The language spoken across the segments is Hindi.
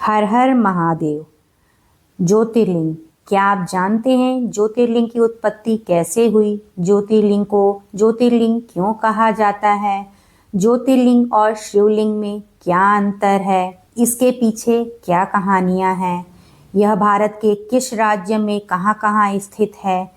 हर हर महादेव। ज्योतिर्लिंग, क्या आप जानते हैं ज्योतिर्लिंग की उत्पत्ति कैसे हुई? ज्योतिर्लिंग को ज्योतिर्लिंग क्यों कहा जाता है? ज्योतिर्लिंग और शिवलिंग में क्या अंतर है? इसके पीछे क्या कहानियां हैं? यह भारत के किस राज्य में कहाँ-कहाँ स्थित है?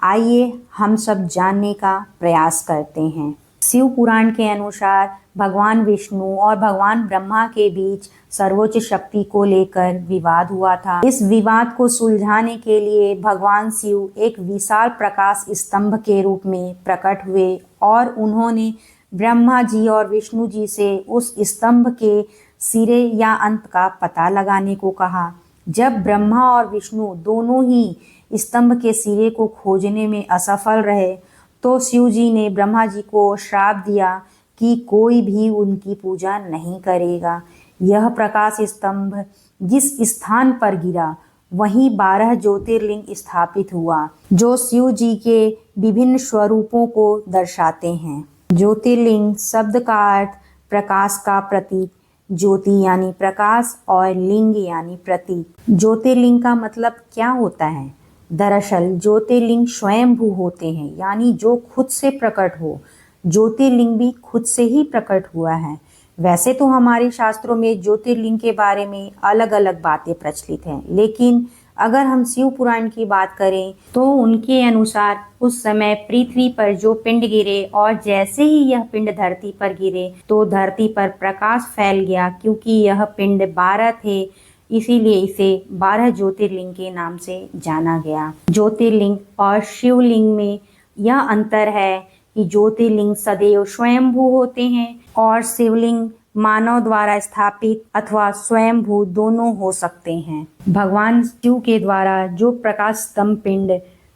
आइए हम सब जानने का प्रयास करते हैं। शिव पुराण के अनुसार भगवान विष्णु और भगवान ब्रह्मा के बीच सर्वोच्च शक्ति को लेकर विवाद हुआ था। इस विवाद को सुलझाने के लिए भगवान शिव एक विशाल प्रकाश स्तंभ के रूप में प्रकट हुए और उन्होंने ब्रह्मा जी और विष्णु जी से उस स्तंभ के सिरे या अंत का पता लगाने को कहा। जब ब्रह्मा और विष्णु दोनों ही स्तंभ के सिरे को खोजने में असफल रहे तो शिव जी ने ब्रह्मा जी को श्राप दिया कि कोई भी उनकी पूजा नहीं करेगा। यह प्रकाश स्तंभ जिस स्थान पर गिरा वहीं 12 ज्योतिर्लिंग स्थापित हुआ जो शिव जी के विभिन्न स्वरूपों को दर्शाते हैं। ज्योतिर्लिंग शब्द का अर्थ प्रकाश का प्रतीक, ज्योति यानी प्रकाश और लिंग यानी प्रतीक। ज्योतिर्लिंग का मतलब क्या होता है? दरअसल ज्योतिर्लिंग स्वयंभू होते हैं, यानी जो खुद से प्रकट हो। ज्योतिर्लिंग भी खुद से ही प्रकट हुआ है। वैसे तो हमारे शास्त्रों में ज्योतिर्लिंग के बारे में अलग अलग बातें प्रचलित हैं, लेकिन अगर हम शिव पुराण की बात करें तो उनके अनुसार उस समय पृथ्वी पर जो पिंड गिरे और जैसे ही यह पिंड धरती पर गिरे तो धरती पर प्रकाश फैल गया। क्योंकि यह पिंड 12 थे इसीलिए इसे 12 ज्योतिर्लिंग के नाम से जाना गया। ज्योतिर्लिंग और शिवलिंग में यह अंतर है कि ज्योतिर्लिंग सदैव स्वयंभू होते हैं और शिवलिंग मानव द्वारा स्थापित अथवा स्वयंभू दोनों हो सकते हैं। भगवान शिव के द्वारा जो प्रकाश स्तंभ पिंड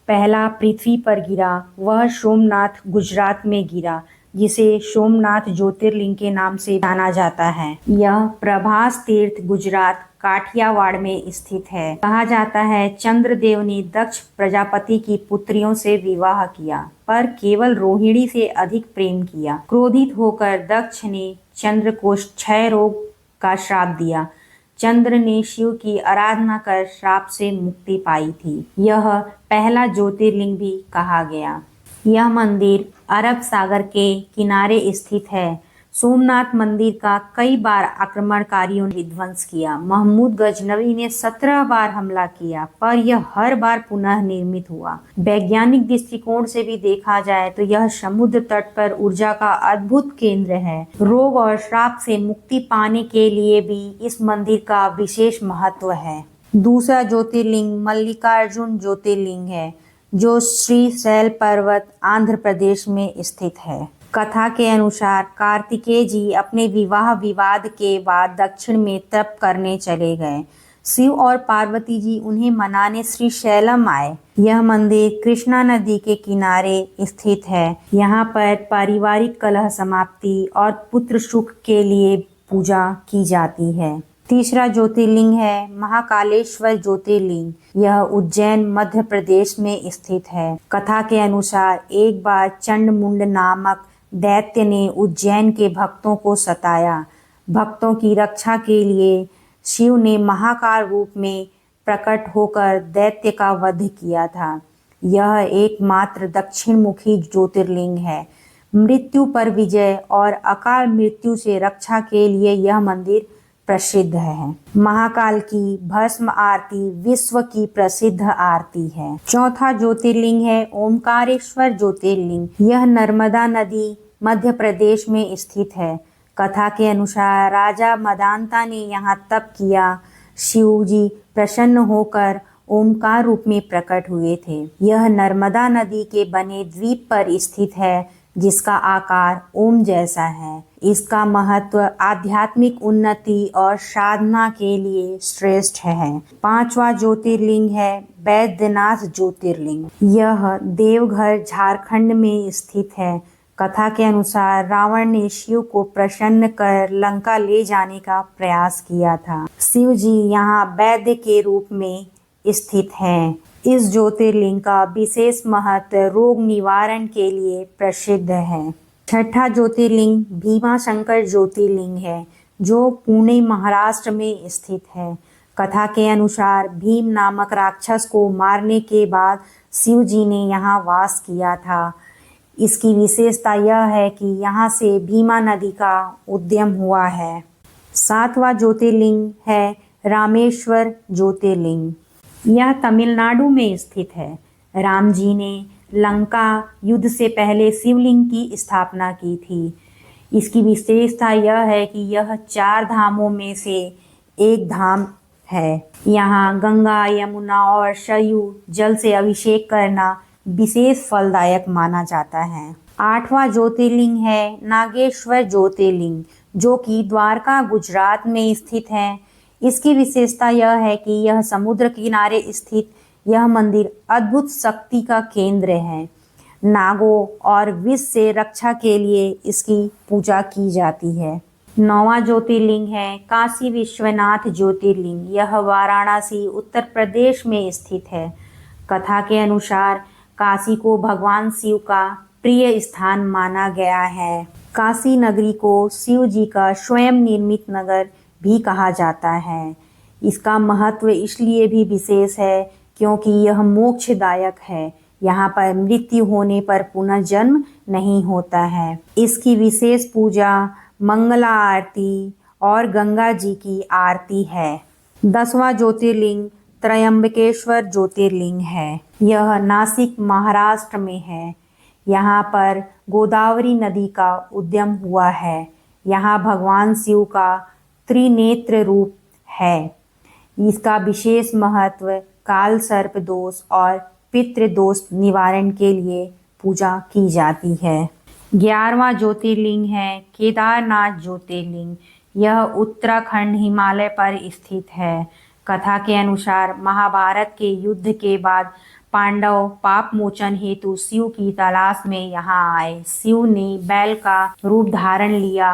पहला पृथ्वी पर गिरा वह सोमनाथ गुजरात में गिरा, जिसे सोमनाथ ज्योतिर्लिंग के नाम से जाना जाता है। यह प्रभास तीर्थ गुजरात काठियावाड़ में स्थित है। कहा जाता है चंद्रदेव ने दक्ष प्रजापति की पुत्रियों से विवाह किया पर केवल रोहिणी से अधिक प्रेम किया। क्रोधित होकर दक्ष ने चंद्र को क्षय रोग का श्राप दिया। चंद्र ने शिव की आराधना कर श्राप से मुक्ति पाई थी। यह पहला ज्योतिर्लिंग भी कहा गया। यह मंदिर अरब सागर के किनारे स्थित है। सोमनाथ मंदिर का कई बार आक्रमणकारियों ने ध्वंस किया। महमूद गजनवी ने 17 बार हमला किया पर यह हर बार पुनः निर्मित हुआ। वैज्ञानिक दृष्टिकोण से भी देखा जाए तो यह समुद्र तट पर ऊर्जा का अद्भुत केंद्र है। रोग और श्राप से मुक्ति पाने के लिए भी इस मंदिर का विशेष महत्व है। दूसरा ज्योतिर्लिंग मल्लिकार्जुन ज्योतिर्लिंग है जो श्रीशैल पर्वत आंध्र प्रदेश में स्थित है। कथा के अनुसार कार्तिकेय जी अपने विवाह विवाद के बाद दक्षिण में तप करने चले गए। शिव और पार्वती जी उन्हें मनाने श्रीशैलम आए। यह मंदिर कृष्णा नदी के किनारे स्थित है। यहाँ पर पारिवारिक कलह समाप्ति और पुत्र सुख के लिए पूजा की जाती है। तीसरा ज्योतिर्लिंग है महाकालेश्वर ज्योतिर्लिंग। यह उज्जैन मध्य प्रदेश में स्थित है। कथा के अनुसार एक बार चंडमुंड नामक दैत्य ने उज्जैन के भक्तों को सताया। भक्तों की रक्षा के लिए शिव ने महाकाल रूप में प्रकट होकर दैत्य का वध किया था। यह एकमात्र दक्षिणमुखी ज्योतिर्लिंग है। मृत्यु पर विजय और अकाल मृत्यु से रक्षा के लिए यह मंदिर प्रसिद्ध है। महाकाल की भस्म आरती विश्व की प्रसिद्ध आरती है। चौथा ज्योतिर्लिंग है ओमकारेश्वर ज्योतिर्लिंग। यह नर्मदा नदी मध्य प्रदेश में स्थित है। कथा के अनुसार राजा मदांता ने यहाँ तप किया। शिव जी प्रसन्न होकर ओमकार रूप में प्रकट हुए थे। यह नर्मदा नदी के बने द्वीप पर स्थित है जिसका आकार ओम जैसा है। इसका महत्व आध्यात्मिक उन्नति और साधना के लिए श्रेष्ठ है। पांचवा ज्योतिर्लिंग है बैद्यनाथ ज्योतिर्लिंग। यह देवघर झारखंड में स्थित है। कथा के अनुसार रावण ने शिव को प्रसन्न कर लंका ले जाने का प्रयास किया था। शिव जी यहाँ वैद्य के रूप में स्थित हैं। इस ज्योतिर्लिंग का विशेष महत्व रोग निवारण के लिए प्रसिद्ध है। छठा ज्योतिर्लिंग भीमाशंकर ज्योतिर्लिंग है जो पुणे महाराष्ट्र में स्थित है। कथा के अनुसार भीम नामक राक्षस को मारने के बाद शिव जी ने यहाँ वास किया था। इसकी विशेषता यह है कि यहाँ से भीमा नदी का उद्गम हुआ है। 7वां ज्योतिर्लिंग है रामेश्वर ज्योतिर्लिंग। यह तमिलनाडु में स्थित है। राम जी ने लंका युद्ध से पहले शिवलिंग की स्थापना की थी। इसकी विशेषता यह है कि यह 4 धामों में से एक धाम है। यहाँ गंगा, यमुना और सरयू जल से अभिषेक करना विशेष फलदायक माना जाता है। 8वां ज्योतिर्लिंग है नागेश्वर ज्योतिर्लिंग, जो कि द्वारका गुजरात में स्थित है। इसकी विशेषता यह है कि यह समुद्र किनारे स्थित यह मंदिर अद्भुत शक्ति का केंद्र है। नागों और विष से रक्षा के लिए इसकी पूजा की जाती है। 9वां ज्योतिर्लिंग है काशी विश्वनाथ ज्योतिर्लिंग। यह वाराणसी उत्तर प्रदेश में स्थित है। कथा के अनुसार काशी को भगवान शिव का प्रिय स्थान माना गया है। काशी नगरी को शिव जी का स्वयं निर्मित नगर भी कहा जाता है। इसका महत्व इसलिए भी विशेष है क्योंकि यह मोक्षदायक है। यहाँ पर मृत्यु होने पर पुनः जन्म नहीं होता है। इसकी विशेष पूजा मंगला आरती और गंगा जी की आरती है। 10वां ज्योतिर्लिंग त्रयंबकेश्वर ज्योतिर्लिंग है। यह नासिक महाराष्ट्र में है। यहाँ पर गोदावरी नदी का उद्गम हुआ है। यहाँ भगवान शिव का त्रिनेत्र रूप है। इसका विशेष महत्व काल सर्प दोष और पितृ दोष निवारण के लिए पूजा की जाती है। 11वां ज्योतिर्लिंग है केदारनाथ ज्योतिर्लिंग। यह उत्तराखंड हिमालय पर स्थित है। कथा के अनुसार महाभारत के युद्ध के बाद पांडव पाप मोचन हेतु शिव की तलाश में यहाँ आए। शिव ने बैल का रूप धारण लिया,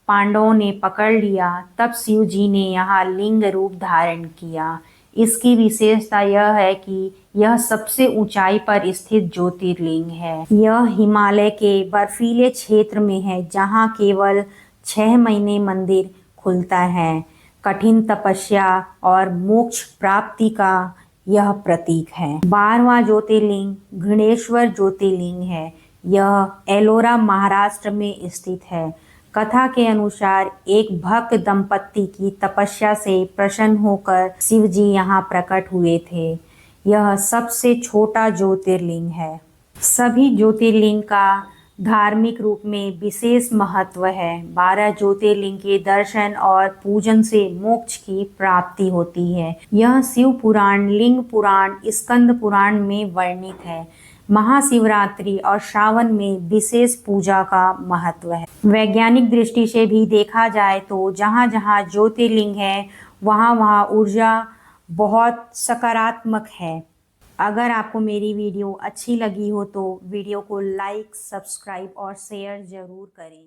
पांडवों ने पकड़ लिया, तब शिव जी ने यहाँ लिंग रूप धारण किया। इसकी विशेषता यह है कि यह सबसे ऊंचाई पर स्थित ज्योतिर्लिंग है। यह हिमालय के बर्फीले क्षेत्र में है, जहाँ केवल 6 महीने मंदिर खुलता है। कठिन तपस्या और मोक्ष प्राप्ति का यह प्रतीक है। 12वां ज्योतिर्लिंग घृणेश्वर ज्योतिर्लिंग है। यह एलोरा महाराष्ट्र में स्थित है। कथा के अनुसार एक भक्त दंपत्ति की तपस्या से प्रसन्न होकर शिव जी यहाँ प्रकट हुए थे। यह सबसे छोटा ज्योतिर्लिंग है। सभी ज्योतिर्लिंग का धार्मिक रूप में विशेष महत्व है। 12 ज्योतिर्लिंग के दर्शन और पूजन से मोक्ष की प्राप्ति होती है। यह शिव पुराण, लिंग पुराण, स्कंद पुराण में वर्णित है। महाशिवरात्रि और श्रावण में विशेष पूजा का महत्व है। वैज्ञानिक दृष्टि से भी देखा जाए तो जहाँ जहाँ ज्योतिर्लिंग है वहाँ ऊर्जा बहुत सकारात्मक है। अगर आपको मेरी वीडियो अच्छी लगी हो तो वीडियो को लाइक, सब्सक्राइब और शेयर ज़रूर करें।